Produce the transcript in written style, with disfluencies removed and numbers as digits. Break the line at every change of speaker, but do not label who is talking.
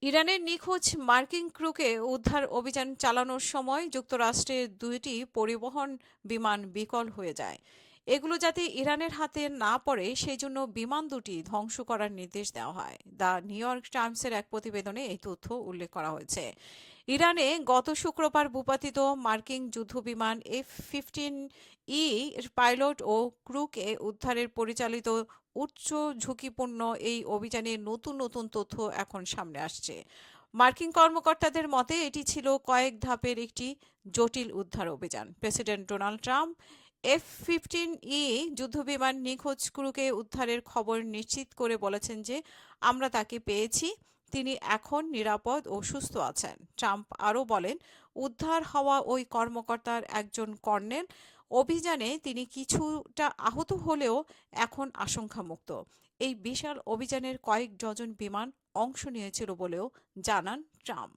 ইরানের নিখোঁজ মার্কিন ক্রুকে উদ্ধার অভিযান চালানোর সময় যুক্তরাষ্ট্রের দুইটি পরিবহন বিমান বিকল হয়ে যায়। এগুলো যাতে ইরানের হাতে না পড়ে সেই জন্য বিমান দুটি ধ্বংস করার নির্দেশ দেওয়া হয়। দ্য নিউ ইয়র্ক টাইমসের এক প্রতিবেদনে এই তথ্য উল্লেখ করা হয়েছে। ইরানে গত শুক্রবার ভূপাতিত মার্কিন যুদ্ধবিমান F-15E এর পাইলট ও ক্রুকে উদ্ধারের পরিচালিত উচ্চ ঝুঁকিপূর্ণ এই অভিযানের নতুন নতুন তথ্য এখন সামনে আসছে। মার্কিন কর্মকর্তাদের মতে এটি ছিল কয়েক ধাপের একটি জটিল উদ্ধার অভিযান। প্রেসিডেন্ট ডোনাল্ড ট্রাম্প F-15E যুদ্ধবিমান নিখোঁজ ক্রুকে উদ্ধারের খবর নিশ্চিত করে বলেছেন যে আমরা তাকে পেয়েছি, তিনি এখন নিরাপদ ও সুস্থ আছেন। ট্রাম্প আরও বলেন, উদ্ধার হওয়া ওই কর্মকর্তার একজন কর্নেল। অভিযানে তিনি কিছুটা আহত হলেও এখন আশঙ্কামুক্ত। এই বিশাল অভিযানের কয়েক ডজন বিমান অংশ নিয়েছিল বলেও জানান ট্রাম্প।